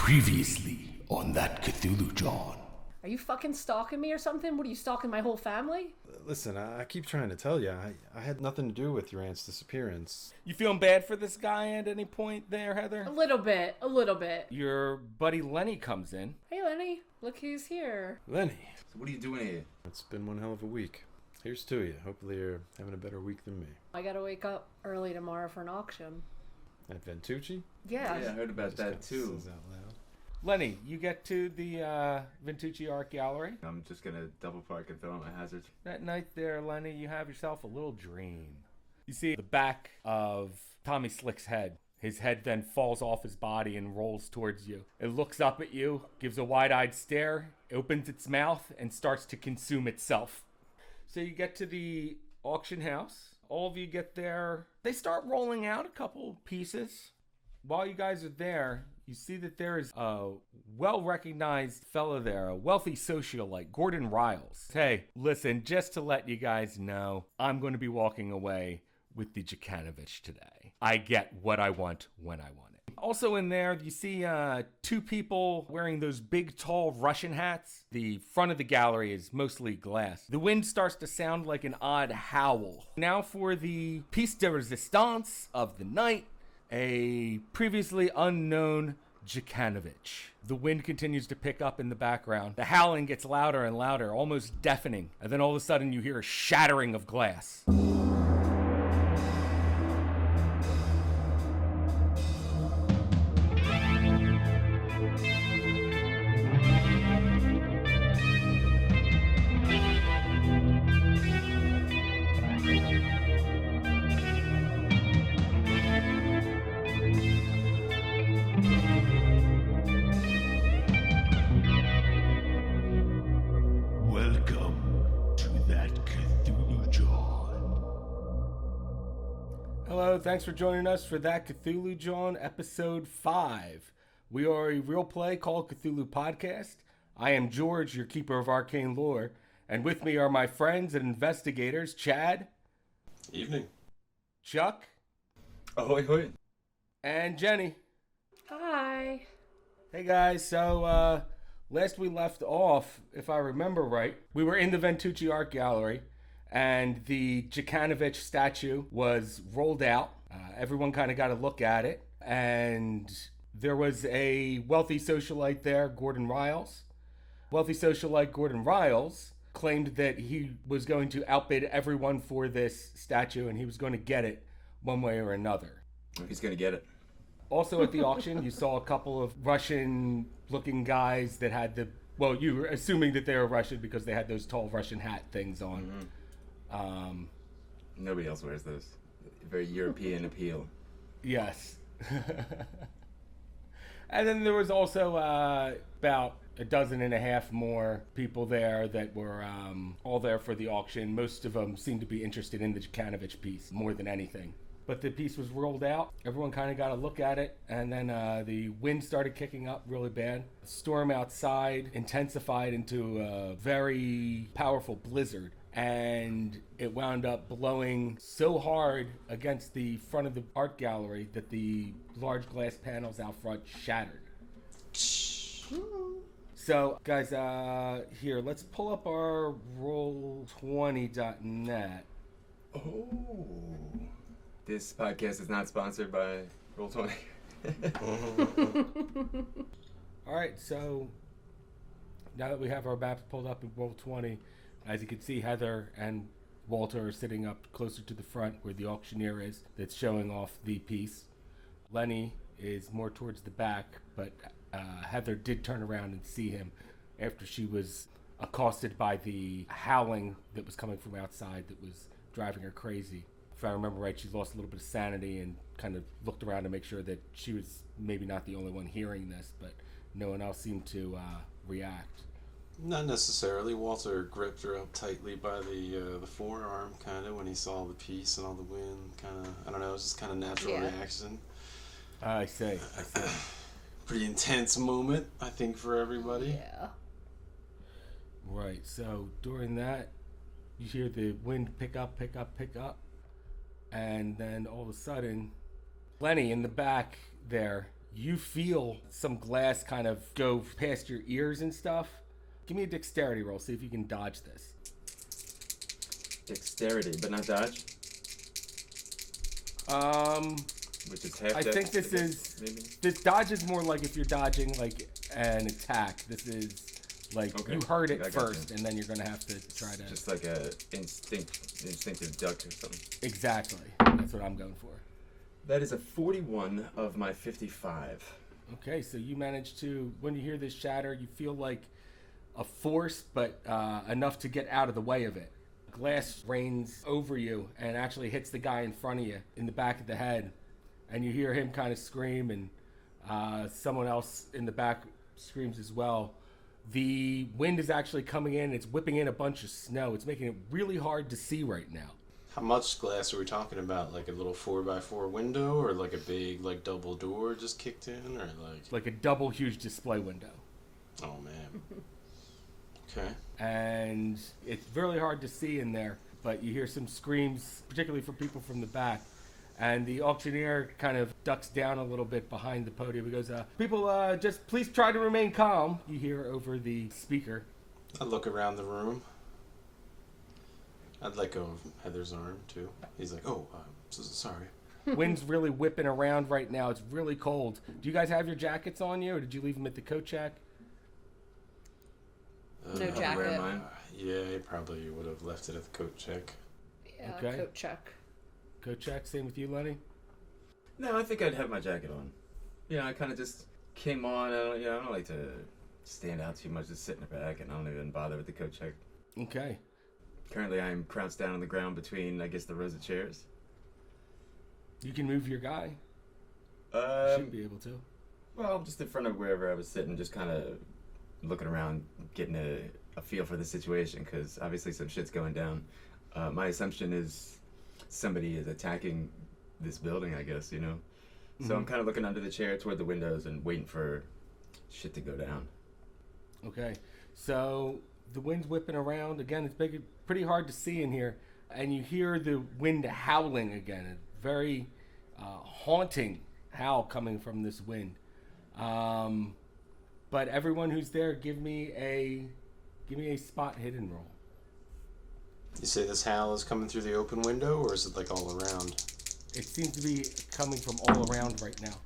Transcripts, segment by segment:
Previously on that Cthulhu Jawn. Are you fucking stalking me or something? What, are you stalking my whole family? Listen, I keep trying to tell you, I had nothing to do with your aunt's disappearance. You feeling bad for this guy at any point there, Heather? A little bit. Your buddy Lenny comes in. Hey, Lenny. Look who's here. Lenny, So what are you doing here? it's been one hell of a week. Here's to you. Hopefully you're having a better week than me. I gotta wake up early tomorrow for an auction. At Ventucci? Yeah, I heard about that too. Says out loud. Lenny, you get to the Ventucci Art Gallery. I'm just gonna double park and throw out my hazards. That night there, Lenny, you have yourself a little dream. You see the back of Tommy Slick's head. His head then falls off his body and rolls towards you. It looks up at you, gives a wide-eyed stare, opens its mouth, and starts to consume itself. So you get to the auction house. All of you get there. They start rolling out a couple pieces. While you guys are there, you see that there is a well-recognized fellow there, a wealthy socialite, Gordon Riles. Hey, listen, just to let you guys know, I'm going to be walking away with the Jakanovich today. I get what I want when I want it. Also in there, you see two people wearing those big, tall Russian hats. The front of the gallery is mostly glass. The wind starts to sound like an odd howl. Now for the piece de resistance of the night, a previously unknown Jakanovich. The wind continues to pick up in the background. The howling gets louder and louder, almost deafening. And then all of a sudden you hear a shattering of glass. Welcome to that Cthulhu Jawn. Hello, thanks for joining us for that Cthulhu Jawn episode 5. We are a real play called Cthulhu Podcast. I am George, your keeper of arcane lore, and with me are my friends and investigators, Chad. Evening. Chuck. Ahoy hoy. And Jenny. Hi. Hey guys, so last we left off, if I remember right, we were in the Ventucci Art Gallery and the Jakanovich statue was rolled out. Everyone kind of got a look at it, and there was a wealthy socialite there, Gordon Riles. Wealthy socialite Gordon Riles claimed that he was going to outbid everyone for this statue and he was going to get it one way or another. He's gonna get it. Also at the auction, you saw a couple of Russian-looking guys that had the... Well, you were assuming that they were Russian because they had those tall Russian hat things on. Mm-hmm. Nobody else wears those. Very European appeal. Yes. And then there was also about a dozen and a half more people there that were all there for the auction. Most of them seemed to be interested in the Jakanovich piece more than anything. But the piece was rolled out. Everyone kind of got a look at it. And then the wind started kicking up really bad. The storm outside intensified into a very powerful blizzard. And it wound up blowing so hard against the front of the art gallery that the large glass panels out front shattered. So, guys, here, let's pull up our Roll20.net. Oh. This podcast is not sponsored by Roll20. All right, so now that we have our maps pulled up in Roll20, as you can see, Heather and Walter are sitting up closer to the front where the auctioneer is that's showing off the piece. Lenny is more towards the back, but Heather did turn around and see him after she was accosted by the howling that was coming from outside that was driving her crazy. If I remember right, she lost a little bit of sanity and kind of looked around to make sure that she was maybe not the only one hearing this, but no one else seemed to react. Not necessarily. Walter gripped her up tightly by the forearm, kind of, when he saw the piece and all the wind. Kind of, I don't know, it was just kind of natural reaction. I see. Pretty intense moment, I think, for everybody. Yeah. Right, so during that, you hear the wind pick up, and then all of a sudden, Lenny in the back there, You feel some glass kind of go past your ears and stuff. Give me a dexterity roll. See if you can dodge this. Dexterity, but not dodge. Which is half. I think this is maybe. This dodge is more like if you're dodging like an attack. This is like Okay. you heard it I got first, you. and then you're gonna have to try to. Just like a instinctive duck or something. Exactly. That's what I'm going for. That is a 41 of my 55. Okay, so you manage to, when you hear this shatter, you feel like a force, but enough to get out of the way of it. Glass rains over you and actually hits the guy in front of you in the back of the head. And you hear him kind of scream, and someone else in the back screams as well. The wind is actually coming in. It's whipping in a bunch of snow. It's making it really hard to see right now. How much glass are we talking about? Like a little 4x4 window, or like a big like double door just kicked in, or Like a double huge display window. Oh man. Okay. And it's really hard to see in there, but you hear some screams, particularly from people from the back. And the auctioneer kind of ducks down a little bit behind the podium. He goes, people, just please try to remain calm. You hear over the speaker. I look around the room. I'd let go of Heather's arm too. He's like, "Oh, sorry." Wind's really whipping around right now. It's really cold. Do you guys have your jackets on you, or did you leave them at the coat check? No I'll jacket. wear mine. Yeah, he probably would have left it at the coat check. Yeah, Okay. coat check. Coat check. Same with you, Lenny. No, I think I'd have my jacket on. You know, I kind of just came on. I don't like to stand out too much. Just sit in the back, and I don't even bother with the coat check. Okay. Currently, I'm crouched down on the ground between, I guess, the rows of chairs. You can move your guy. You should be able to. Well, just in front of wherever I was sitting, just kind of looking around, getting a feel for the situation, because obviously some shit's going down. My assumption is somebody is attacking this building, I guess, you know? So I'm kind of looking under the chair toward the windows and waiting for shit to go down. Okay, so the wind's whipping around. Again, it's pretty hard to see in here. And you hear the wind howling again. A very haunting howl coming from this wind. But everyone who's there, give me a spot hidden roll. You say this howl is coming through the open window, or is it like all around? It seems to be coming from all around right now.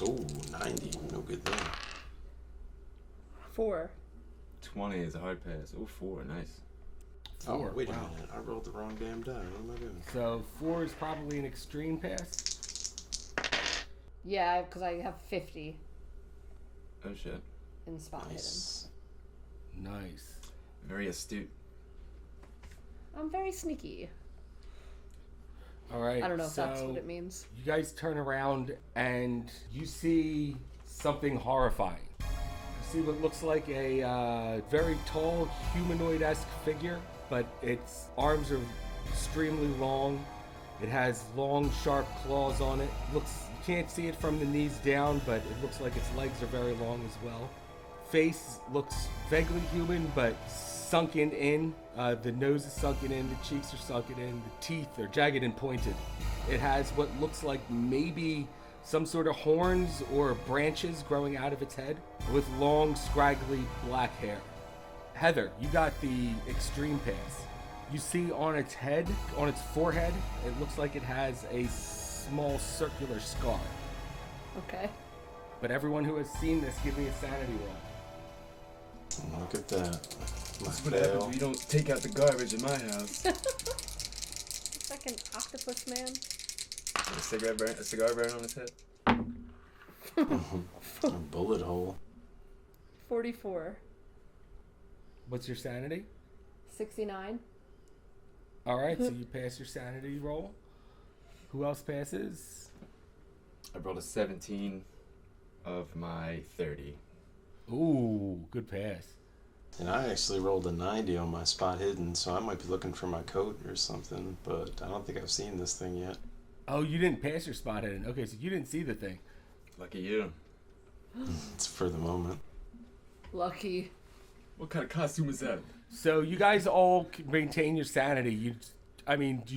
Oh, 90. No good there. 4. 20 is a hard pass. Oh, 4, nice. 4. Oh, wait a wow. minute. I rolled the wrong damn die. What am I doing? So 4 is probably an extreme pass. Yeah, because I have 50 Oh, shit. in spot Nice. Nice. Very astute. hidden. I'm very sneaky. All right. I don't know if that's so what it means. You guys turn around and you see something horrifying. You see what looks like a very tall humanoid-esque figure, but its arms are extremely long. It has long, sharp claws on it. You can't see it from the knees down, but it looks like its legs are very long as well. Face looks vaguely human, but sunken in. The nose is sunken in, the cheeks are sunken in, the teeth are jagged and pointed. It has what looks like maybe some sort of horns or branches growing out of its head with long, scraggly black hair. Heather, you got the extreme pass. You see on its head, on its forehead, it looks like it has a small circular scar. Okay. But everyone who has seen this, give me a sanity roll. Look at that. My That's what happens fail. when you don't take out the garbage in my house. It's like an octopus man. A cigar burn on his head. A bullet hole. 44. What's your sanity? 69. All right, so you pass your sanity roll. Who else passes? I rolled a 17 of my 30. Ooh, good pass. And I actually rolled a 90 on my spot hidden, so I might be looking for my coat or something, but I don't think I've seen this thing yet. Oh, you didn't pass your spot hidden. Okay, so you didn't see the thing. Lucky you. It's for the moment. Lucky. What kind of costume is that? So you guys all maintain your sanity. You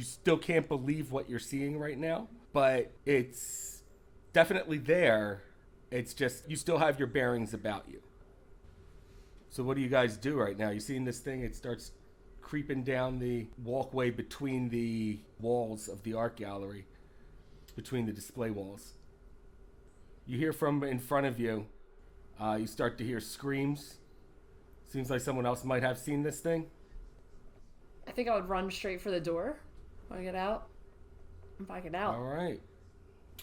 still can't believe what you're seeing right now, but it's definitely there. It's just you still have your bearings about you. So what do you guys do right now? You seeing this thing? It starts creeping down the walkway between the walls of the art gallery, between the display walls. You hear from in front of you. You start to hear screams. Seems like someone else might have seen this thing. I think I would run straight for the door when I get out. If I get out. All right.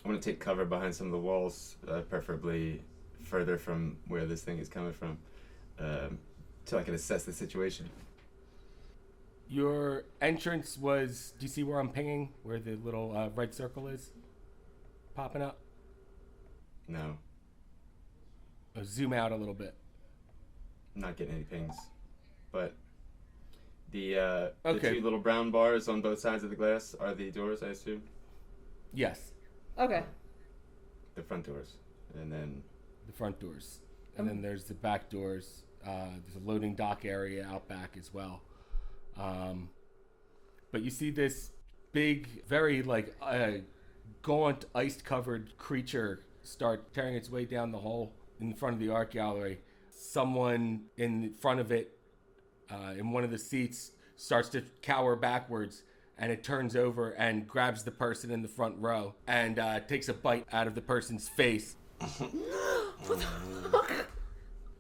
I want to take cover behind some of the walls, preferably further from where this thing is coming from, so I can assess the situation. Your entrance was... Do you see where I'm pinging? Where the little red circle is? Popping up? No, Zoom out a little bit. I'm not getting any pings. But the Okay. two little brown bars on both sides of the glass are the doors, I assume? Yes. Okay. The front doors. And then... The front doors. And then there's the back doors. There's a loading dock area out back as well. But you see this big, very gaunt, ice-covered creature start tearing its way down the hole in front of the art gallery. Someone in front of it, in one of the seats, starts to cower backwards, and it turns over and grabs the person in the front row and takes a bite out of the person's face.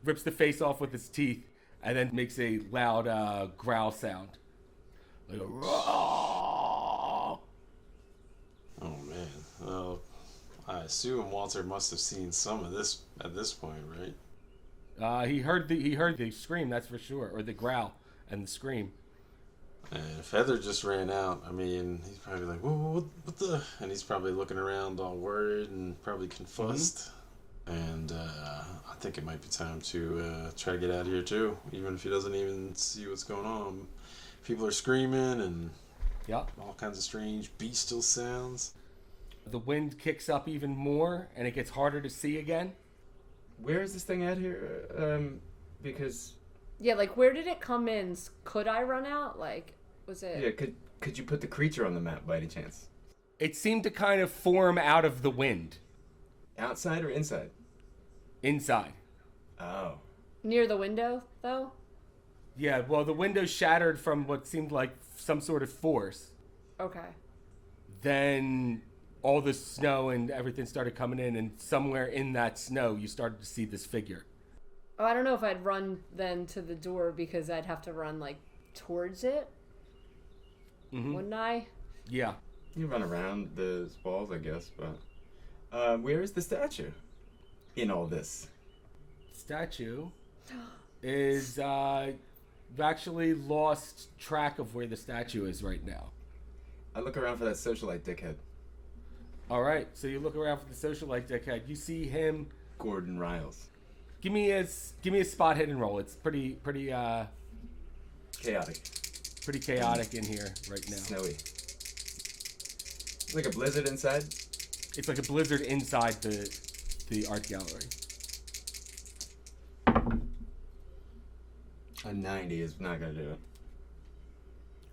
Rips the face off with its teeth, and then makes a loud growl sound. Like a roar. Oh man. Well, I assume Walter must have seen some of this at this point, right? He heard the scream, that's for sure, or the growl and the scream. And if Heather just ran out, I mean, he's probably like, "Whoa, what the?" And he's probably looking around all worried and probably confussed. And I think it might be time to try to get out of here too, even if he doesn't even see what's going on. People are screaming and all kinds of strange bestial sounds. The wind kicks up even more, and it gets harder to see again. Where is this thing at here? Because... Yeah, where did it come in? Could I run out? Was it... Yeah, could you put the creature on the map by any chance? It seemed to kind of form out of the wind. Outside or inside? Inside. Oh. Near the window, though? Yeah, well, the window shattered from what seemed like some sort of force. Okay. Then all the snow and everything started coming in, and somewhere in that snow, you started to see this figure. Oh, I don't know if I'd run then to the door because I'd have to run, towards it. Mm-hmm. Wouldn't I? Yeah. You run around the walls, I guess, but... where is the statue in all this? Statue is... You've actually lost track of where the statue is right now. I look around for that socialite dickhead. All right, so you look around for the socialite dickhead. You see him... Gordon Riles. Give me a spot hidden roll. It's pretty Chaotic. pretty chaotic in here right now. Snowy. Like a blizzard inside? It's like a blizzard inside the art gallery. A 90 is not gonna do it.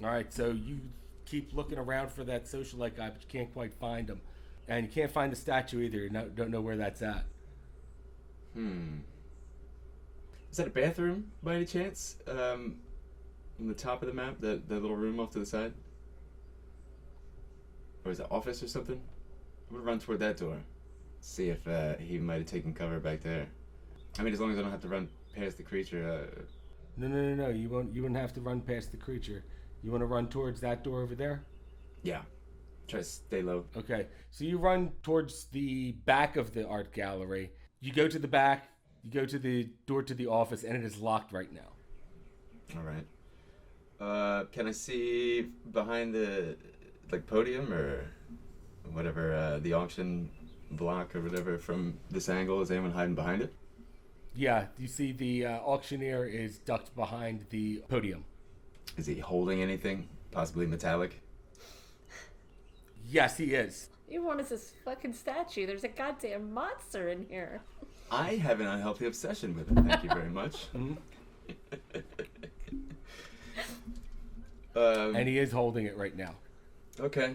All right, so you keep looking around for that socialite guy, but you can't quite find him. And you can't find the statue either. You don't know where that's at. Is that a bathroom by any chance? On the top of the map, that little room off to the side? Or is it office or something? I'm gonna run toward that door. See if he might have taken cover back there. I mean, as long as I don't have to run past the creature. No. You wouldn't have to run past the creature. You want to run towards that door over there? Yeah. Try to stay low. Okay. So you run towards the back of the art gallery. You go to the back. You go to the door to the office, and it is locked right now. All right. Can I see behind the podium or whatever, the auction block or whatever from this angle? Is anyone hiding behind it? Yeah, you see the auctioneer is ducked behind the podium. Is he holding anything? Possibly metallic? Yes, he is. You wanted this fucking statue. There's a goddamn monster in here. I have an unhealthy obsession with it. Thank you very much. And he is holding it right now. Okay.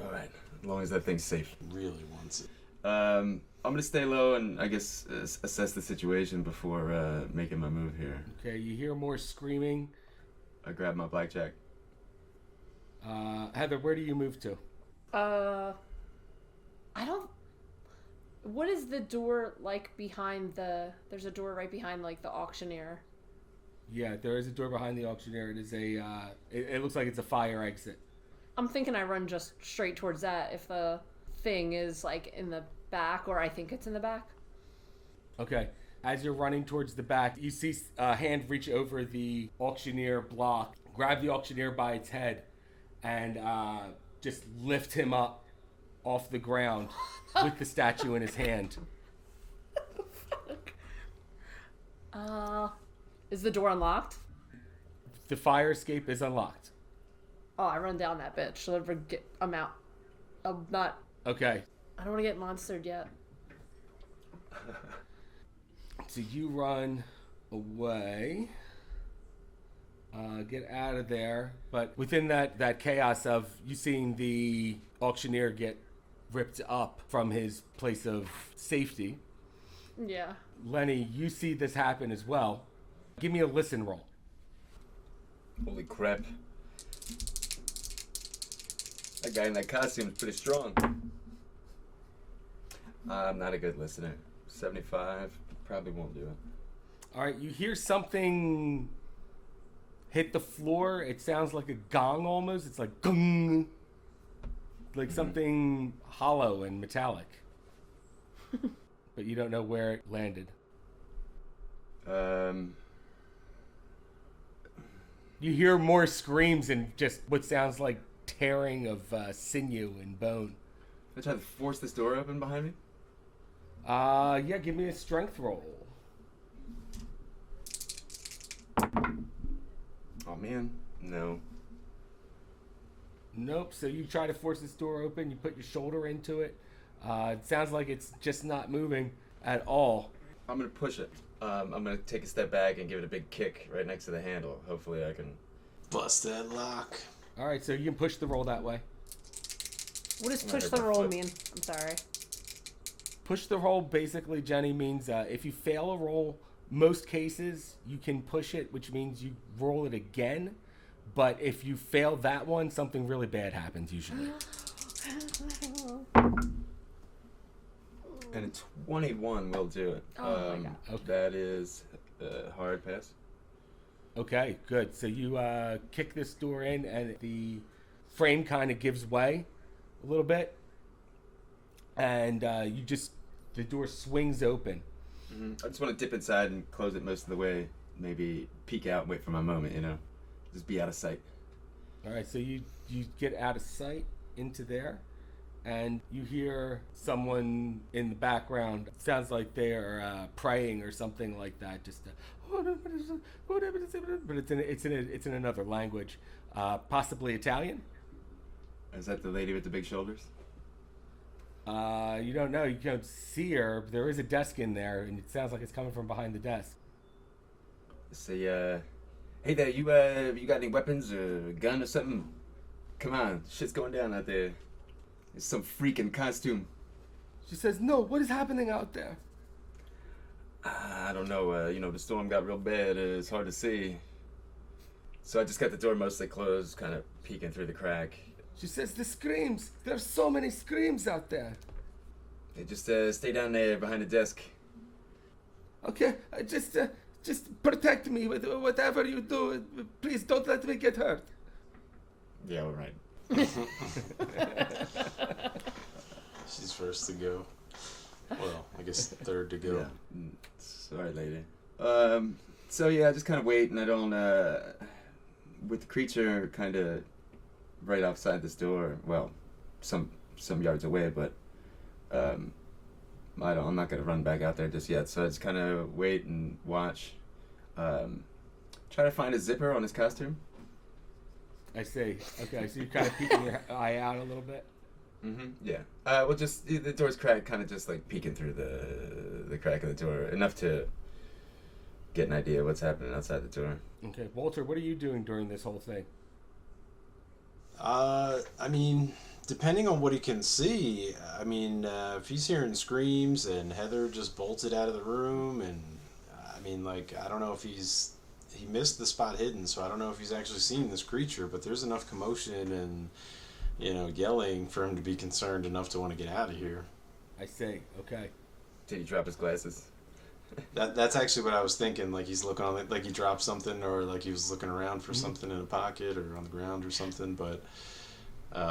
All right. As long as that thing's safe. Really wants it. I'm gonna stay low and I guess assess the situation before making my move here. Okay, you hear more screaming. I grab my blackjack. Heather, where do you move to? I don't. What is the door like behind the? There's a door right behind like the auctioneer. Yeah, there is a door behind the auctioneer. It is a. It looks like it's a fire exit. I'm thinking I run just straight towards that if the thing is like in the back, or I think it's in the back. Okay. As you're running towards the back, you see a hand reach over the auctioneer block, grab the auctioneer by its head, and just lift him up off the ground with the statue in his hand. Is the door unlocked? The fire escape is unlocked. Oh, I run down that bitch. I'm out. I'm not. Okay. I don't want to get monstered yet. So you run away, get out of there, but within that chaos of you seeing the auctioneer get ripped up from his place of safety, Yeah. Lenny, you see this happen as well. Give me a listen roll. Holy crap. That guy in that costume is pretty strong. I'm not a good listener. 75, probably won't do it. All right, you hear something hit the floor. It sounds like a gong almost. It's like gong. Like something hollow and metallic. But you don't know where it landed. You hear more screams and just what sounds like tearing of sinew and bone. I try to force this door open behind me? Yeah, give me a strength roll. Oh man, no. Nope, so you try to force this door open, you put your shoulder into it. It sounds like it's just not moving at all. I'm gonna push it. I'm gonna take a step back and give it a big kick right next to the handle. Hopefully I can... Bust that lock. Alright, so you can push the roll that way. What does push the roll mean? I'm sorry. Push the roll basically, Jenny, means if you fail a roll, most cases you can push it, which means you roll it again. But if you fail that one, something really bad happens usually. And a 21 will do it. Oh my God. Okay. That is a hard pass. Okay, good. So you kick this door in and the frame kind of gives way a little bit. And the door swings open. I just want to dip inside and close it most of the way. Maybe peek out and wait for my moment, you know? Just be out of sight. All right, so you get out of sight into there. And you hear someone in the background. It sounds like they're praying or something like that. Just, but it's in another language, possibly Italian. Is that the lady with the big shoulders? You don't know. You can't see her. But there is a desk in there, and it sounds like it's coming from behind the desk. Say, hey there, you got any weapons or a gun or something? Come on, shit's going down out there. It's some freak in costume. She says, "No, what is happening out there?" I don't know. The storm got real bad. It's hard to see. So I just got the door mostly closed, kind of peeking through the crack. She says, "The screams. There's so many screams out there." Hey, just stay down there behind the desk. Okay, just protect me with whatever you do. Please don't let me get hurt. Yeah, all right. She's first to go. Well, I guess third to go. Yeah. Sorry, lady. So yeah, I just kind of wait, and I don't. With the creature kind of right outside this door. Well, some yards away, but I'm not gonna run back out there just yet. So I just kind of wait and watch. Try to find a zipper on his costume. I see. Okay, so you're kind of peeking your eye out a little bit. Mm-hmm. Yeah. Well, just the door's cracked, kind of just like peeking through the crack of the door, enough to get an idea of what's happening outside the door. Okay, Walter, what are you doing during this whole thing? I mean, Depending on what he can see, I mean, if he's hearing screams and Heather just bolted out of the room, and I mean, like, I don't know if he missed the spot hidden, so I don't know if he's actually seen this creature, but there's enough commotion and, yelling for him to be concerned enough to want to get out of here. I see. Okay. Did he drop his glasses? That's actually what I was thinking. Like he's looking on, like he dropped something, or like he was looking around for something in a pocket or on the ground or something. But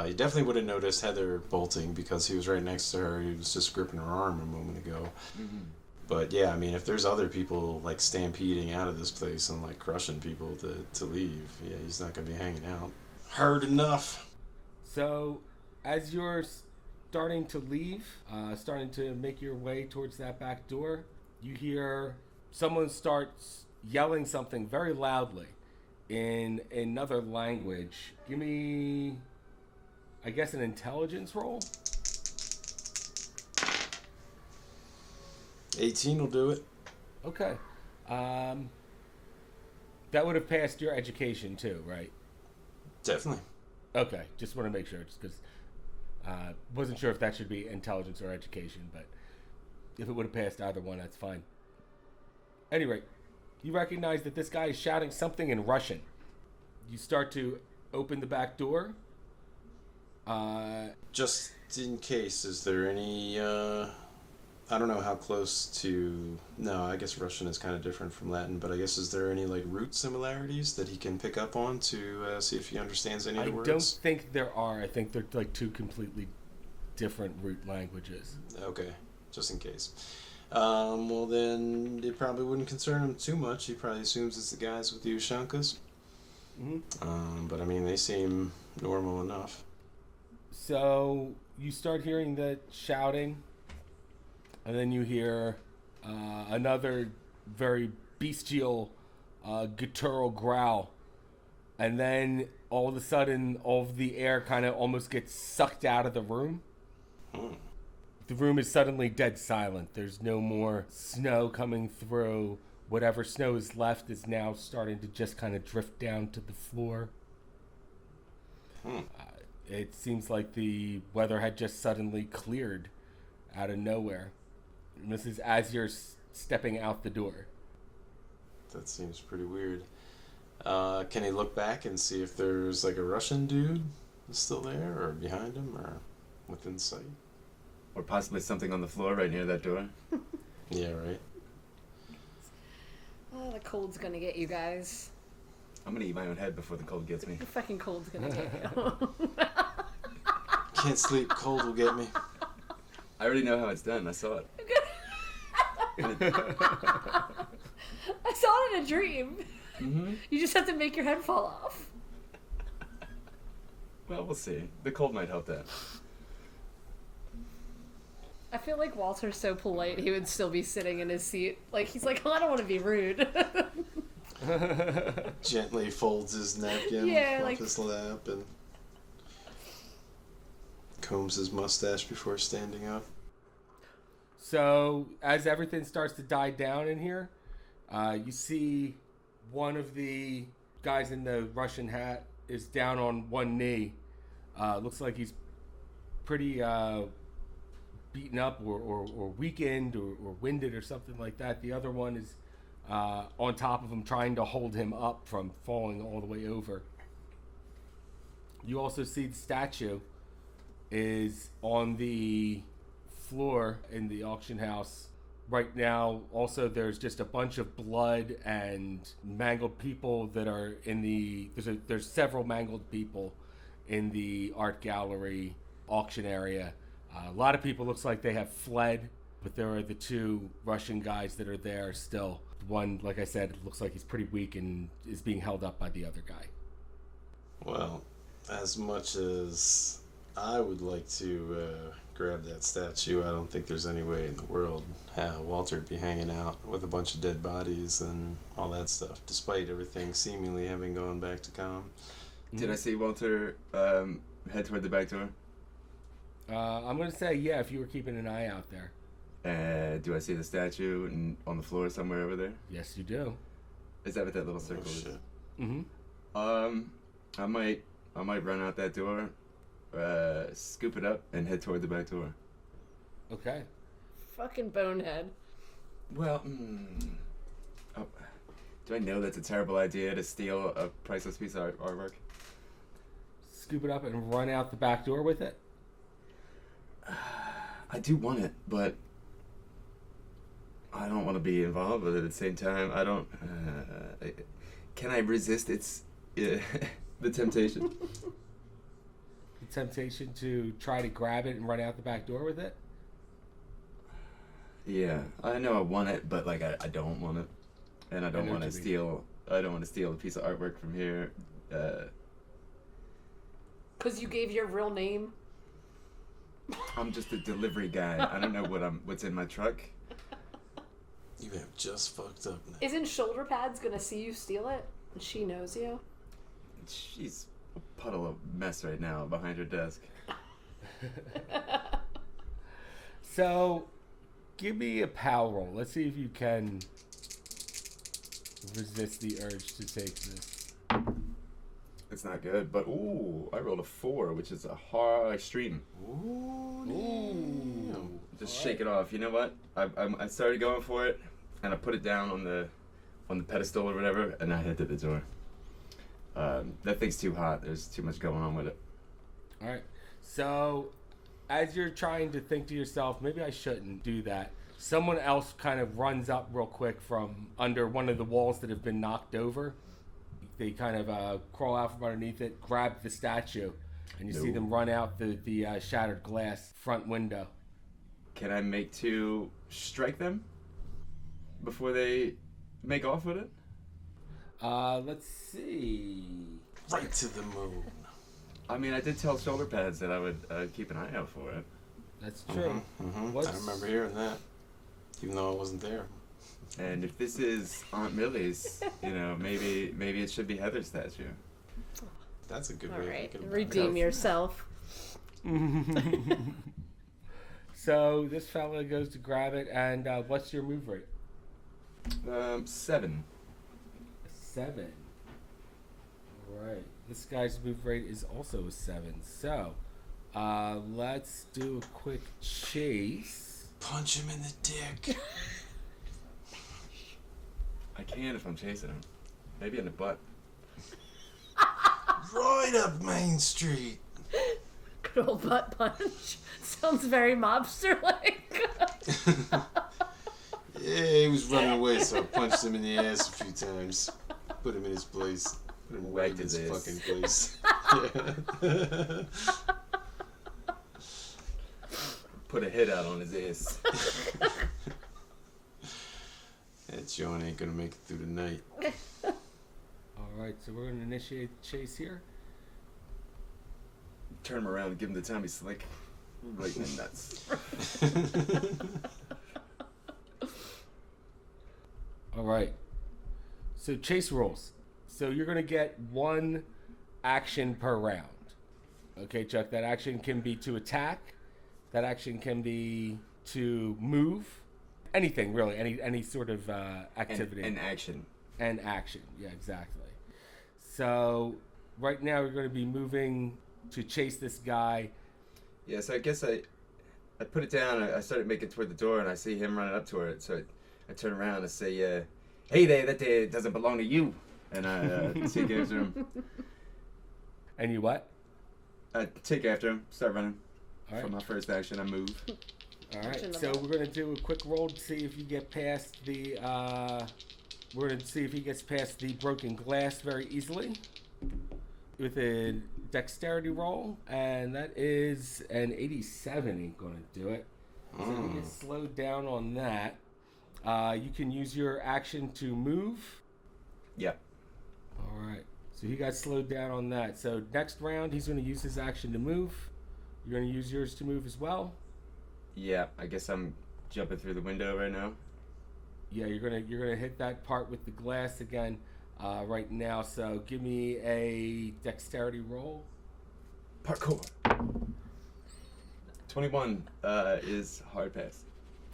he definitely would have noticed Heather bolting because he was right next to her. He was just gripping her arm a moment ago. Mm-hmm. But yeah, I mean, if there's other people like stampeding out of this place and like crushing people to leave, yeah, he's not gonna be hanging out. Heard enough. So, as you're starting to leave, starting to make your way towards that back door, you hear someone starts yelling something very loudly in another language. Give me, I guess, an intelligence roll. 18 will do it. Okay. That would have passed your education too, right? Definitely. Okay, just want to make sure, just because wasn't sure if that should be intelligence or education, but if it would have passed either one, that's fine. Anyway, you recognize that this guy is shouting something in Russian. You start to open the back door. Just in case, is there any, I don't know how close to, no, I guess Russian is kind of different from Latin, but I guess is there any, like, root similarities that he can pick up on to see if he understands any of the words? I don't think there are. I think they're, like, two completely different root languages. Okay, just in case. Well, then it probably wouldn't concern him too much. He probably assumes it's the guys with the Ushankas. Mm-hmm. But, I mean, they seem normal enough. So, you start hearing the shouting. And then you hear another very bestial guttural growl. And then all of a sudden, all of the air kind of almost gets sucked out of the room. The room is suddenly dead silent. There's no more snow coming through. Whatever snow is left is now starting to just kind of drift down to the floor. It seems like the weather had just suddenly cleared out of nowhere. And this is as you're stepping out the door. That seems pretty weird. Can he look back and see if there's like a Russian dude still there, or behind him, or within sight? Or possibly something on the floor right near that door? Yeah, right. Oh, the cold's gonna get you guys. I'm gonna eat my own head before the cold gets me. The fucking cold's gonna get you. Can't sleep, cold will get me. I already know how it's done. I saw it. I saw it in a dream. Mm-hmm. You just have to make your head fall off. Well, we'll see. The cold might help that. I feel like Walter's so polite, he would still be sitting in his seat. Like, he's like, oh, I don't want to be rude. Gently folds his napkin off his lap and combs his mustache before standing up. So, as everything starts to die down in here, you see one of the guys in the Russian hat is down on one knee. Looks like he's pretty beaten up or weakened or winded or something like that. The other one is on top of him, trying to hold him up from falling all the way over. You also see the statue is on the floor in the auction house right now. Also, there's just a bunch of blood and mangled people that are in the there's several mangled people in the art gallery auction area. A lot of people looks like they have fled, but there are the two Russian guys that are there still. One, like I said, looks like he's pretty weak and is being held up by the other guy. Well, as much as I would like to grab that statue, I don't think there's any way in the world Walter'd be hanging out with a bunch of dead bodies and all that stuff, despite everything seemingly having gone back to calm. Did I see Walter head toward the back door? I'm going to say, yeah, if you were keeping an eye out there. Do I see the statue on the floor somewhere over there? Yes, you do. Is that what that little circle is? Shit. Mm-hmm. I might run out that door. scoop it up and head toward the back door. Okay. Fucking bonehead. Well, oh, do I know that's a terrible idea to steal a priceless piece of artwork? Scoop it up and run out the back door with it? I do want it, but I don't want to be involved with it at the same time. I don't... can I resist the temptation? The temptation to try to grab it and run out the back door with it? Yeah, I know I want it, but like I don't want it, and I don't want to steal. I don't want to steal a piece of artwork from here. Because you gave your real name. I'm just a delivery guy. I don't know what's in my truck. You have just fucked up now. Isn't Shoulder Pads gonna see you steal it? And she knows you? She's a puddle of mess right now behind her desk. So, give me a power roll. Let's see if you can resist the urge to take this. It's not good, but ooh, I rolled a 4, which is a hard extreme. Ooh. Just shake it off. You know what? I started going for it, and I put it down on the pedestal or whatever, and I head to the door. That thing's too hot. There's too much going on with it. All right. So, as you're trying to think to yourself, maybe I shouldn't do that, someone else kind of runs up real quick from under one of the walls that have been knocked over. They kind of crawl out from underneath it, grab the statue, and you see them run out the shattered glass front window. Can I make 2 strike them before they make off with it? Let's see. Right to the moon. I mean, I did tell Shoulder Pads that I would keep an eye out for it. That's true. I remember hearing that, even though I wasn't there. And if this is Aunt Millie's, maybe it should be Heather's statue. That's a good All way right. of thinking about Redeem it. yourself. So this fella goes to grab it, and what's your move rate? 7. 7. Right. This guy's move rate is also a 7. So, let's do a quick chase. Punch him in the dick. I can if I'm chasing him. Maybe in the butt. Right up Main Street. Good old butt punch. Sounds very mobster-like. Yeah, he was running away, so I punched him in the ass a few times. Put him in his place. Put him right in his fucking place. Yeah. Put a hit out on his ass. That Jawn ain't gonna make it through the night. Alright, so we're going to initiate the chase here. Turn him around and give him the Tommy Slick. Right in the nuts. Alright. So chase rolls. So you're going to get 1 action per round. Okay, Chuck, that action can be to attack. That action can be to move. Anything, really. Any sort of activity. And action. And action. Yeah, exactly. So right now we're going to be moving to chase this guy. Yeah, so I guess I put it down. I started making toward the door, and I see him running up toward it. So I turn around and say, "Hey there, that there doesn't belong to you." And I take after him. And you what? I take after him. Start running. All right. For my first action, I move. All right. So we're going to do a quick roll to see if you get past the. We're going to see if he gets past the broken glass very easily with a dexterity roll, and that is an 87. Ain't going to do it. So you get slowed down on that. You can use your action to move. Yep. All right. So he got slowed down on that. So next round, he's going to use his action to move. You're going to use yours to move as well. Yeah, I guess I'm jumping through the window right now. Yeah, you're gonna hit that part with the glass again right now. So give me a dexterity roll. Parkour. 21 is hard pass.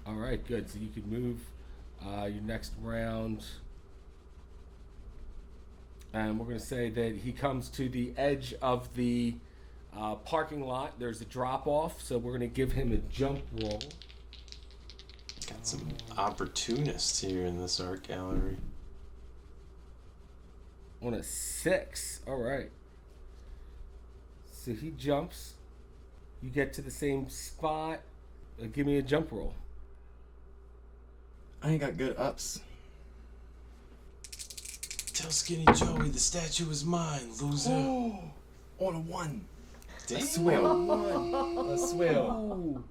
All right, good. So you can move your next round, and we're gonna say that he comes to the edge of the Parking lot, there's a drop off, so we're going to give him a jump roll. Got some opportunists here in this art gallery. On a 6. All right. So he jumps. You get to the same spot. Give me a jump roll. I ain't got good ups. Tell Skinny Joey the statue is mine, loser. Oh, on a 1. Damn. A swill. A swill.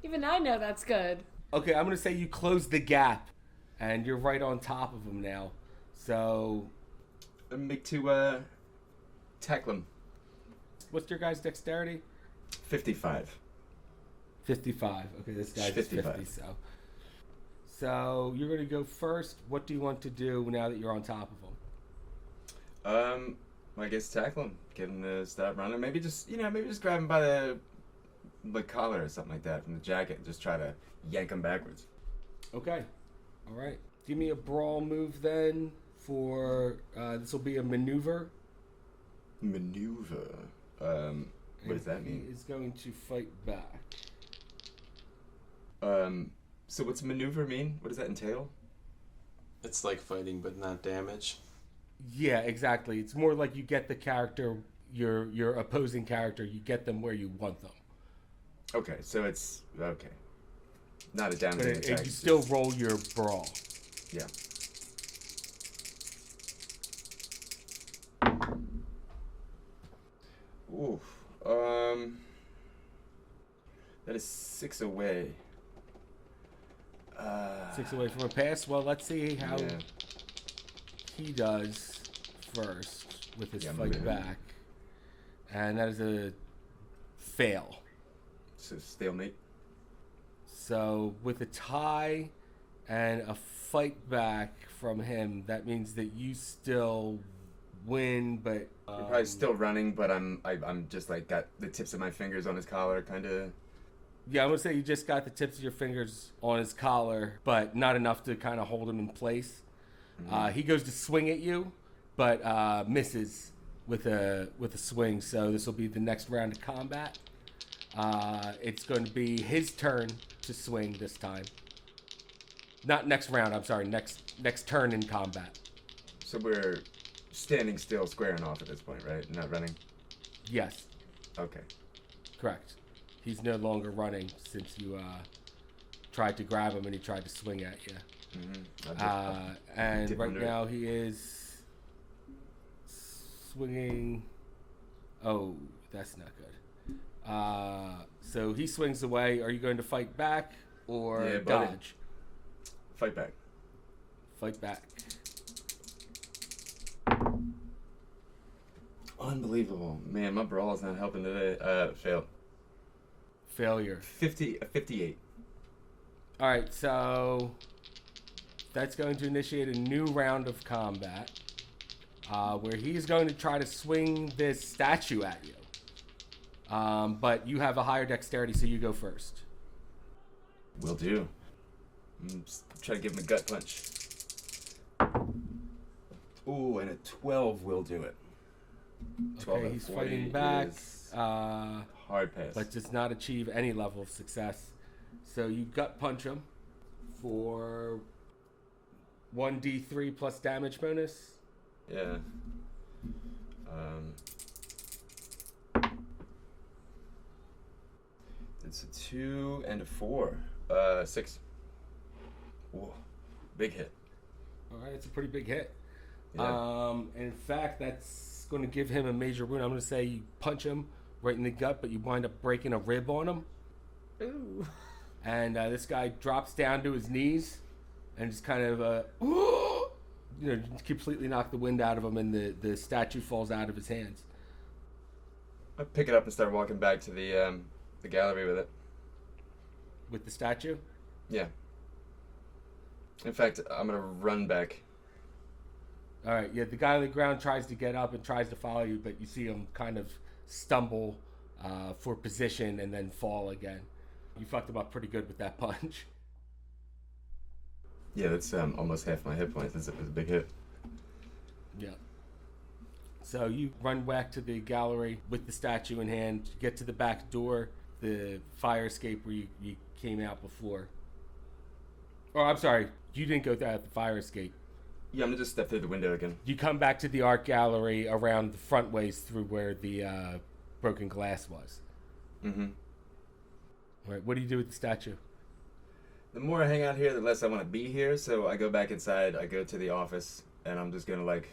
Even I know that's good. Okay, I'm going to say you close the gap, and you're right on top of him now. So, Make to tackle him. what's your guy's dexterity? 55. 55. Okay, this guy's 55. 50, so you're going to go first. What do you want to do now that you're on top of him? I guess tackle him. Get him to stop running. Maybe just grab him by the collar or something like that from the jacket and just try to yank him backwards. Okay. All right. Give me a brawl move then for, this will be a maneuver. Maneuver. What does that mean? He is going to fight back. So what's maneuver mean? What does that entail? It's like fighting, but not damage. Yeah, exactly. It's more like you get the character, your opposing character, you get them where you want them. Okay, so it's okay. Not a But damaging attack. you still roll your brawl. Yeah. Oof. That is 6 away. 6 away from a pass. Well, let's see how Yeah. he does first with his Yeah, fight maybe. back. And that is a fail. So stalemate. So with a tie and a fight back from him, that means that you still win, but You're probably still running, but I'm just like got the tips of my fingers on his collar, kind of. yeah, I'm gonna say you just got the tips of your fingers on his collar, but not enough to kind of hold him in place. He goes to swing at you, but misses with a swing. So this will be the next round of combat. It's going to be his turn to swing this time. Not next round. I'm sorry. Next turn in combat. So we're standing still, squaring off at this point, right? Not running. Yes, Okay. correct. He's no longer running since you tried to grab him and he tried to swing at you. And dip right under. now he is swinging. Oh, that's not good. So he swings away. Are you going to fight back or Yeah, buddy. dodge? Fight back. Fight back. Unbelievable, man! My brawl is not helping today. Fail. Failure. 58. All right, so that's going to initiate a new round of combat where he's going to try to swing this statue at you. But you have a higher dexterity, so you go first. Will do. Just try to give him a gut punch. Ooh, and a 12 will do it. 12 Okay, out of he's 40 fighting back, is but hard pass. does not achieve any level of success. So you gut punch him for 1d3 plus damage bonus. Yeah. It's a 2 and a 4. 6. Whoa. Big hit. All right, it's a pretty big hit. Yeah. In fact, that's going to give him a major wound. I'm going to say you punch him right in the gut, but you wind up breaking a rib on him. Ooh. And this guy drops down to his knees and just kind of, completely knock the wind out of him, and the statue falls out of his hands. I pick it up and start walking back to the gallery with it. With the statue? Yeah. In fact, I'm gonna run back. All right, yeah, the guy on the ground tries to get up and tries to follow you, but you see him kind of stumble for position and then fall again. You fucked him up pretty good with that punch. Yeah, that's almost half my hit points. It was a big hit. Yeah. So you run back to the gallery with the statue in hand, get to the back door, the fire escape where you came out before. Oh, I'm sorry. You didn't go through the fire escape. Yeah, I'm gonna just step through the window again. You come back to the art gallery around the front ways through where the broken glass was. Mm-hmm. All right, what do you do with the statue? The more I hang out here, the less I want to be here, so I go back inside, I go to the office, and I'm just gonna, like,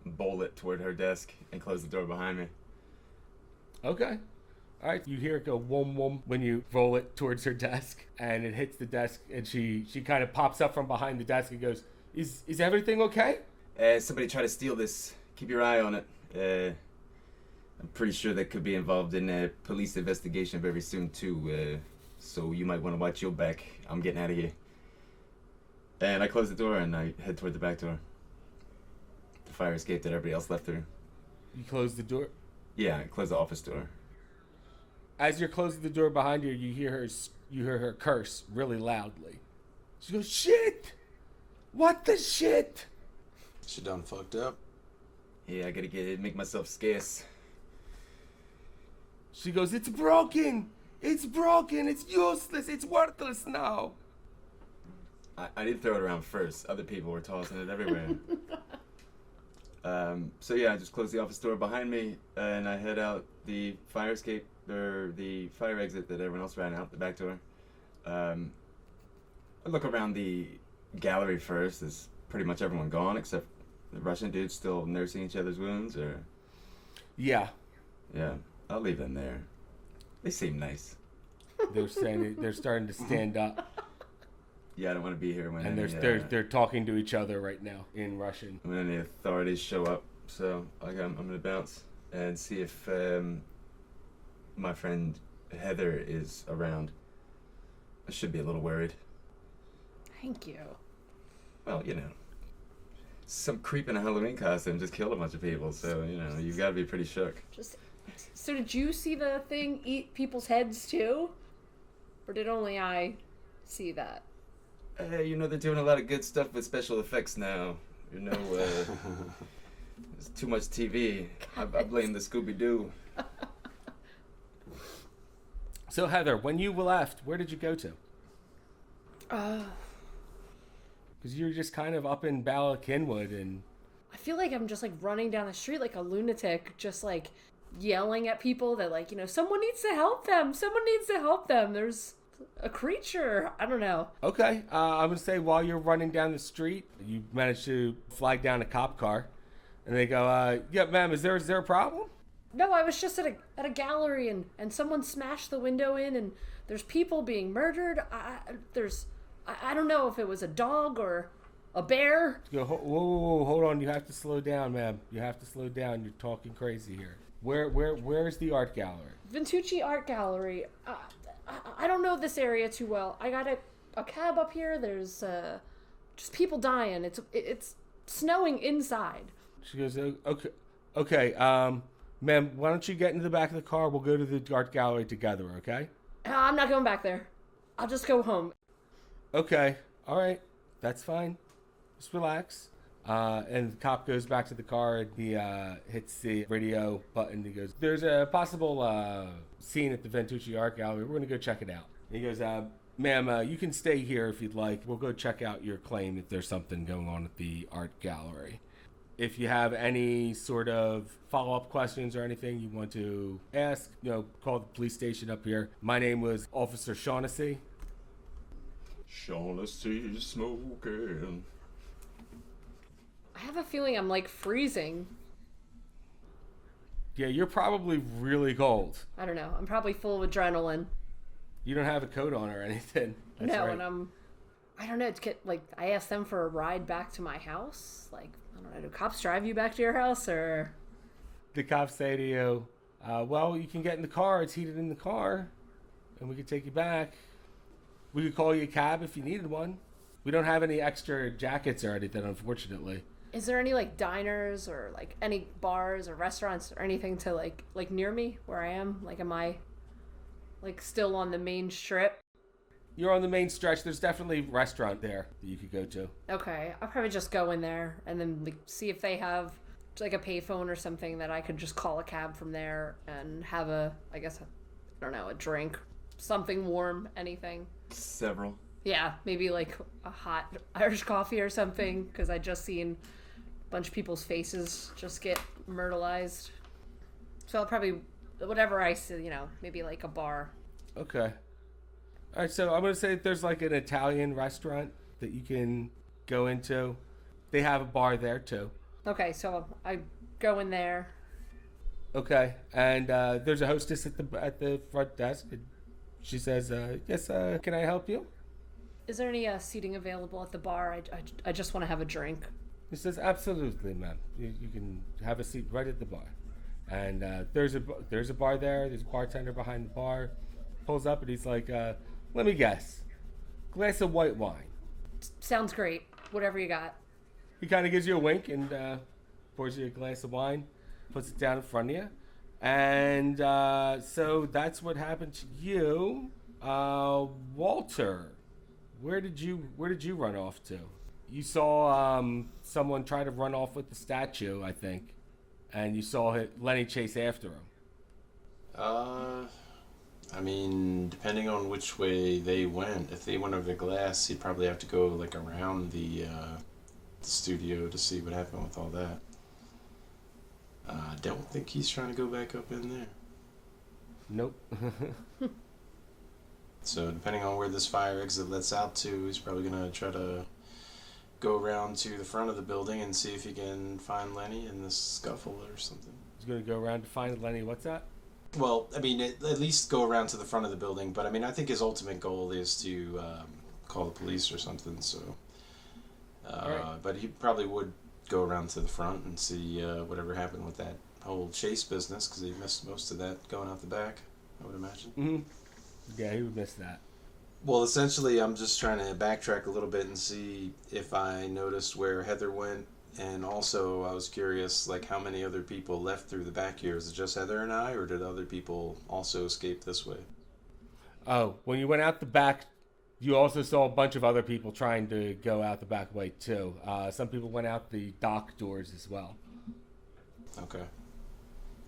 bowl it toward her desk and close the door behind me. Okay. All right, you hear it go whoom whoom when you roll it towards her desk, and it hits the desk, and she kind of pops up from behind the desk and goes, Is everything okay? Somebody try to steal this. Keep your eye on it. I'm pretty sure that could be involved in a police investigation very soon, too, so you might want to watch your back. I'm getting out of here. And I close the door and I head toward the back door. The fire escape that everybody else left through. You close the door? Yeah, I close the office door. As you're closing the door behind you, you hear her curse really loudly. She goes, "Shit! What the shit?" She done fucked up. Yeah, I gotta make myself scarce. She goes, "It's broken! It's broken! It's useless! It's worthless now!" I didn't throw it around first. Other people were tossing it everywhere. So yeah, I just close the office door behind me and I head out the fire escape, or the fire exit that everyone else ran out, the back door. I look around the gallery first. Is pretty much everyone gone except the Russian dudes still nursing each other's wounds, or? Yeah. Yeah, I'll leave them there. They seem nice. They're starting to stand up. Yeah, I don't want to be here when And they're talking to each other right now in Russian. when any authorities show up. So I'm gonna bounce and see if my friend Heather is around. I should be a little worried. Thank you. Well, some creep in a Halloween costume just killed a bunch of people, so you've got to be pretty shook. So did you see the thing eat people's heads too? Or did only I see that? They're doing a lot of good stuff with special effects now. There's too much TV. I blame the Scooby-Doo. So Heather, when you left, where did you go to? Because you were just kind of up in Bala Kinwood, and I feel like I'm just like running down the street like a lunatic, just like yelling at people that someone needs to help them. Someone needs to help them. There's a creature. I don't know. Okay, I'm gonna say while you're running down the street, you manage to flag down a cop car, and they go, "Yeah, ma'am, is there a problem?" No, I was just at a gallery and someone smashed the window in and there's people being murdered. I don't know if it was a dog or a bear. You go, whoa, hold on, you have to slow down, ma'am. You have to slow down. You're talking crazy here. Where's the art gallery? Ventucci Art Gallery. I don't know this area too well. I got a cab up here. There's just people dying. It's snowing inside. She goes, okay, ma'am, why don't you get into the back of the car? We'll go to the art gallery together, okay? I'm not going back there. I'll just go home. Okay, all right, that's fine. Just relax. And the cop goes back to the car and he hits the radio button. He goes, "There's a possible scene at the Ventucci Art Gallery. We're going to go check it out." And he goes, "Ma'am, you can stay here if you'd like. We'll go check out your claim if there's something going on at the art gallery. If you have any sort of follow-up questions or anything you want to ask, call the police station up here. My name was Officer Shaughnessy." Shaughnessy smoking. I have a feeling I'm like freezing. Yeah, you're probably really cold. I don't know. I'm probably full of adrenaline. You don't have a coat on or anything. That's no, right. and I don't know. I asked them for a ride back to my house. I don't know. Do cops drive you back to your house or? The cops say to you, "Well, you can get in the car. It's heated in the car, and we can take you back. We could call you a cab if you needed one. We don't have any extra jackets or anything, unfortunately." Is there any diners or any bars or restaurants or anything to like near me where I am? Am I still on the main strip? You're on the main stretch. There's definitely a restaurant there that you could go to. Okay, I'll probably just go in there and then see if they have like a payphone or something that I could just call a cab from there and have a drink, something warm, anything. Several. Yeah, maybe like a hot Irish coffee or something, because I just seen a bunch of people's faces just get myrtleized. So I'll probably, whatever I see, maybe like a bar. Okay. All right, so I'm going to say that there's like an Italian restaurant that you can go into. They have a bar there too. Okay, so I go in there. Okay, and there's a hostess at the front desk. She says, "Yes, can I help you?" Is there any seating available at the bar? I just want to have a drink. He says, "Absolutely, ma'am. You can have a seat right at the bar." And there's a bar there. There's a bartender behind the bar. Pulls up and he's like, "Let me guess, glass of white wine." Sounds great. Whatever you got. He kind of gives you a wink and pours you a glass of wine, puts it down in front of you, and so that's what happened to you, Walter. Where did you run off to? You saw someone try to run off with the statue, I think, and you saw Lenny chase after him. I mean, depending on which way they went, if they went over the glass, he'd probably have to go like around the studio to see what happened with all that. I don't think he's trying to go back up in there. Nope. So depending on where this fire exit lets out to, he's probably gonna try to go around to the front of the building and see if he can find Lenny in this scuffle or something. He's gonna go around to find Lenny. What's that? Well, I mean, at least go around to the front of the building. But I mean, I think his ultimate goal is to call the police or something. So, right. But he probably would go around to the front and see whatever happened with that whole chase business, because he missed most of that going out the back, I would imagine. Mm-hmm. Yeah, he would miss that. Well, essentially, I'm just trying to backtrack a little bit and see if I noticed where Heather went. And also, I was curious, like, how many other people left through the back here? Is it just Heather and I, or did other people also escape this way? Oh, when you went out the back, you also saw a bunch of other people trying to go out the back way, too. Some people went out the dock doors as well. Okay.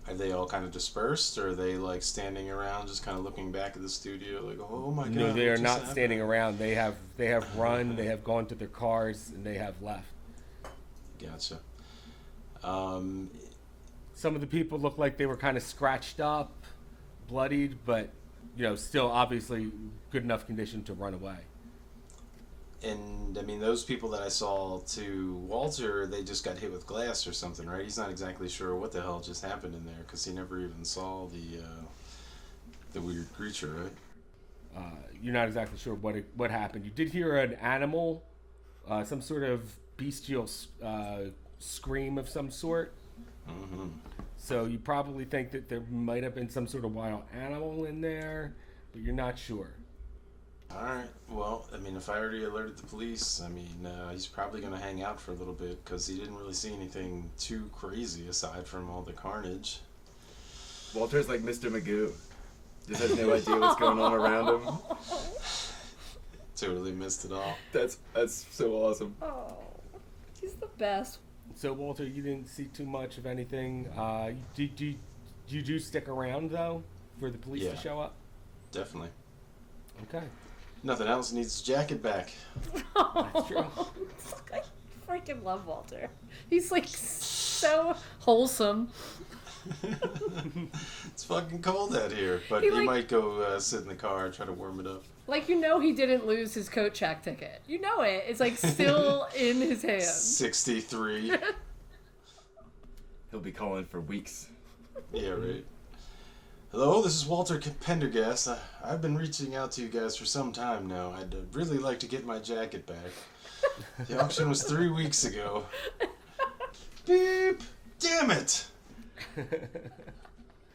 Are they all kind of dispersed, or are they, like, standing around just kind of looking back at the studio, like, oh my god? No, they what are just not happened? standing around. They have run, they have gone to their cars, and they have left. Gotcha. Some of the people look like they were kind of scratched up, bloodied, but, still obviously good enough condition to run away. And, I mean, those people that I saw to Walter, they just got hit with glass or something, right? He's not exactly sure what the hell just happened in there, because he never even saw the weird creature, right? You're not exactly sure what happened. You did hear an animal, some sort of bestial scream of some sort. Mm-hmm. So you probably think that there might have been some sort of wild animal in there, but you're not sure. Alright, well, I mean, if I already alerted the police, I mean, he's probably going to hang out for a little bit, because he didn't really see anything too crazy aside from all the carnage. Walter's like Mr. Magoo. Just has no idea what's going on around him. Totally missed it all. That's so awesome. Oh, he's the best. So, Walter, you didn't see too much of anything. Did you stick around, though, for the police to show up? Definitely. Okay. Nothing else, needs his jacket back. That's true. I freaking love Walter. He's like so wholesome. It's fucking cold out here, but He, he like- might go sit in the car and try to warm it up. Like, he didn't lose his coat check ticket. You know it. It's like still in his hand. 63. He'll be calling for weeks. Yeah, right. Hello, this is Walter Pendergast. I've been reaching out to you guys for some time now. I'd really like to get my jacket back. The auction was 3 weeks ago. Beep! Damn it!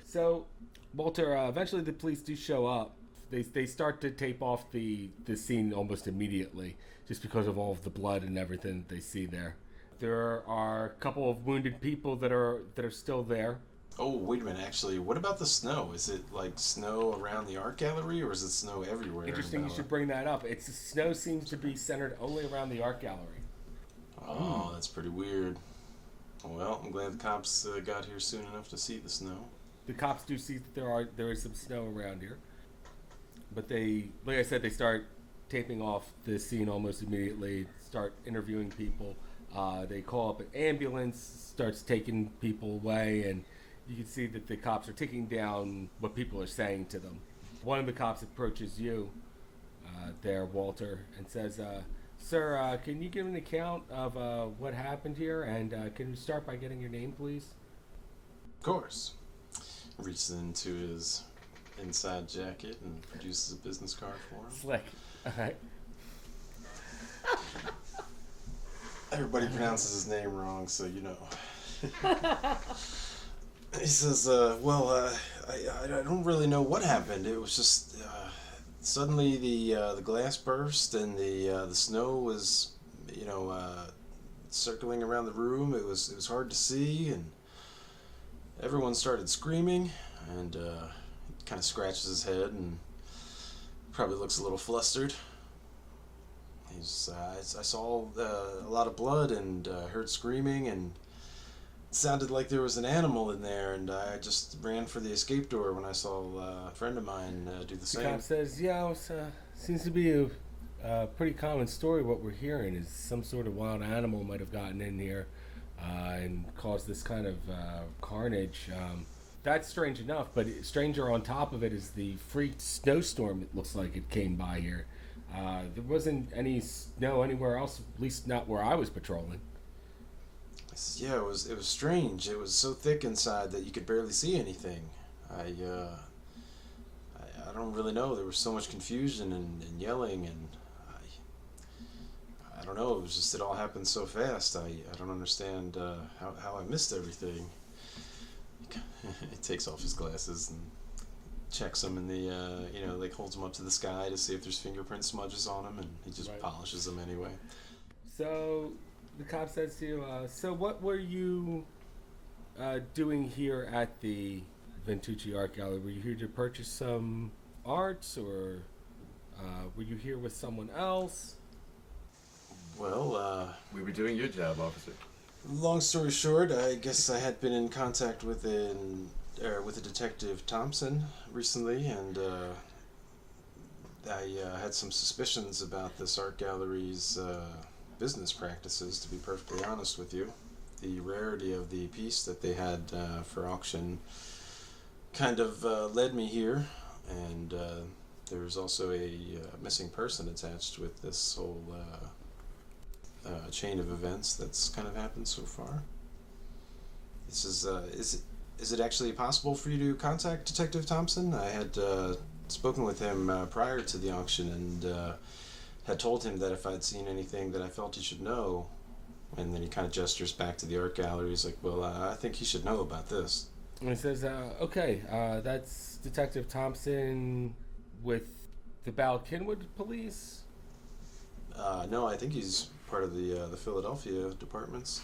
So, Walter, eventually the police do show up. They start to tape off the scene almost immediately, just because of all of the blood and everything that they see there. There are a couple of wounded people that are still there. Oh, wait a minute, actually, what about the snow? Is it like snow around the art gallery, or is it snow everywhere? Interesting, you should bring that up. The snow seems to be centered only around the art gallery. Oh, that's pretty weird. Well, I'm glad the cops got here soon enough to see the snow. The cops do see that there is some snow around here, but they, like I said, they start taping off the scene almost immediately. Start interviewing people. They call up an ambulance, starts taking people away, and you can see that the cops are taking down what people are saying to them. One of the cops approaches you, there, Walter, and says, "Sir, can you give an account of what happened here? And can you start by getting your name, please?" Of course. Reaches into his inside jacket and produces a business card for him. Slick. All right. Everybody pronounces his name wrong, so you know. He says, I don't really know what happened. It was just suddenly the glass burst and the snow was, circling around the room. It was hard to see, and everyone started screaming, and he kind of scratches his head and probably looks a little flustered. I saw a lot of blood and heard screaming, and it sounded like there was an animal in there, and I just ran for the escape door when I saw a friend of mine do the same. The cop says, "Yeah, it seems to be a pretty common story. What we're hearing is some sort of wild animal might have gotten in here and caused this kind of carnage. That's strange enough, but stranger on top of it is the freak snowstorm. It looks like it came by here. There wasn't any snow anywhere else, at least not where I was patrolling." Yeah, it was strange. It was so thick inside that you could barely see anything. I don't really know. There was so much confusion and yelling, and I don't know. It all happened so fast. I don't understand how I missed everything. He takes off his glasses and checks them in the, holds them up to the sky to see if there's fingerprint smudges on them, and he just polishes them anyway. So the cop says to you, "So what were you doing here at the Ventucci Art Gallery? Were you here to purchase some arts, or were you here with someone else?" Well, We were doing your job, officer. long story short, I guess I had been in contact with a Detective Thompson recently, and I had some suspicions about this art gallery's business practices, to be perfectly honest with you. The rarity of the piece that they had for auction kind of led me here, and there's also a missing person attached with this whole chain of events that's kind of happened so far. This is it actually possible for you to contact Detective Thompson? I had spoken with him prior to the auction, and had told him that if I'd seen anything that I felt he should know, and then he kind of gestures back to the art gallery. He's like, "Well, I think he should know about this." And he says, "Okay, that's Detective Thompson with the Balkinwood Police." No, I think he's part of the Philadelphia departments.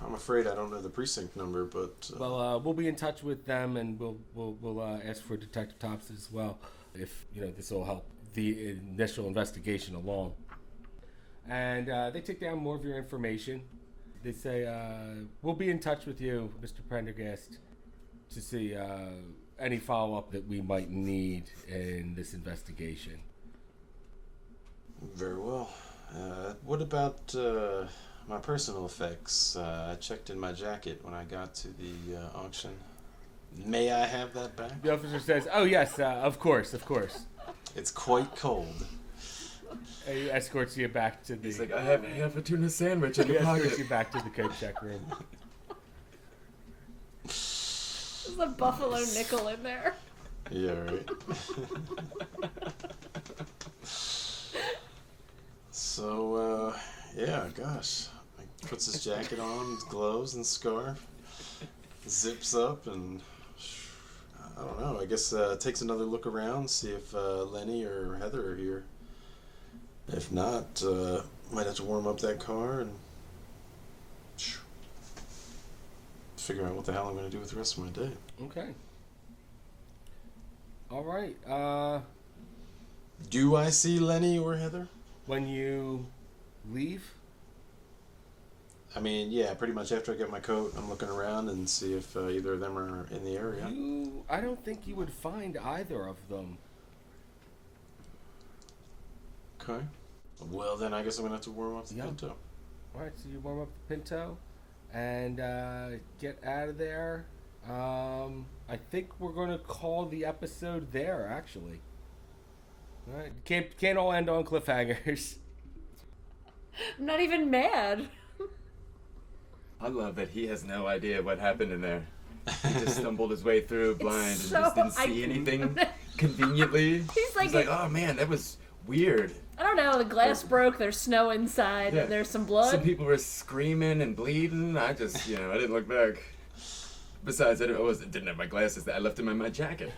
I'm afraid I don't know the precinct number, but Well, we'll be in touch with them, and we'll ask for Detective Thompson as well, if this will help the initial investigation along. And they take down more of your information. They say, "We'll be in touch with you, Mr. Prendergast, to see any follow-up that we might need in this investigation." very well. What about my personal effects? I checked in my jacket when I got to the auction. May I have that back? The officer says, "Oh yes, of course, of course." It's quite cold. He escorts you back to the. He's like, "I have half a tuna sandwich in He your escorts pocket." you back to the coat check room. There's a buffalo nickel in there. Yeah, right. So, yeah, gosh. He puts his jacket on, his gloves and scarf, zips up, and I don't know, I guess takes another look around, see if Lenny or Heather are here. If not, might have to warm up that car and figure out what the hell I'm going to do with the rest of my day. Okay. All right. Do I see Lenny or Heather? When you leave, I mean, yeah, pretty much after I get my coat, I'm looking around and see if either of them are in the area. I don't think you would find either of them. Okay. Well, then I guess I'm going to have to warm up the Yep. Pinto. All right, so you warm up the Pinto and get out of there. I think we're going to call the episode there, actually. All right, can't all end on cliffhangers. I'm not even mad. I love that he has no idea what happened in there. He just stumbled his way through blind and so- just didn't see anything conveniently. He's like, oh man, that was weird. I don't know, the glass broke, there's snow inside, Yeah. and there's some blood. Some people were screaming and bleeding. I just, I didn't look back. Besides, didn't have my glasses. I left them in my jacket.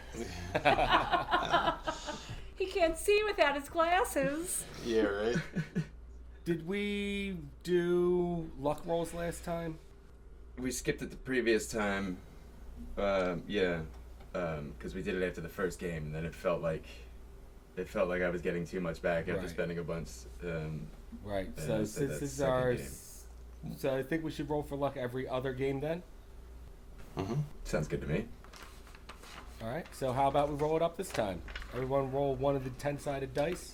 He can't see without his glasses. Yeah, right? Did we do luck rolls last time? We skipped it the previous time. Because we did it after the first game, and then it felt like I was getting too much back after Right. spending a bunch. Right. Yeah, So so since that's this is second our, game. so I think we should roll for luck every other game then. Mm-hmm. Sounds good to me. All right. So how about we roll it up this time? Everyone roll one of the 10-sided dice.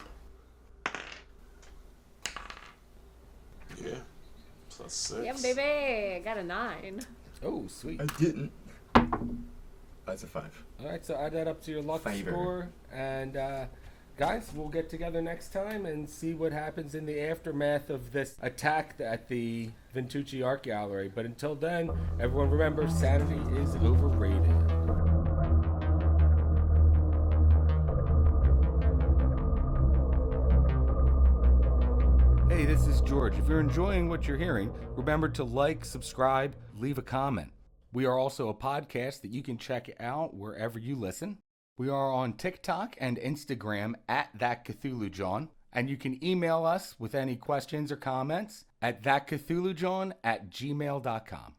Yeah. Plus 6. Yeah, baby, I got a 9. Oh, sweet. I didn't. That's a 5. All right. So add that up to your luck Favor. score, and guys, we'll get together next time and see what happens in the aftermath of this attack at the Ventucci Art Gallery. But until then, everyone remember, sanity is overrated. Hey, this is George. If you're enjoying what you're hearing, remember to like, subscribe, leave a comment. We are also a podcast that you can check out wherever you listen. We are on TikTok and Instagram at That Cthulhu Jawn, and you can email us with any questions or comments at thatcthulhujawn@gmail.com.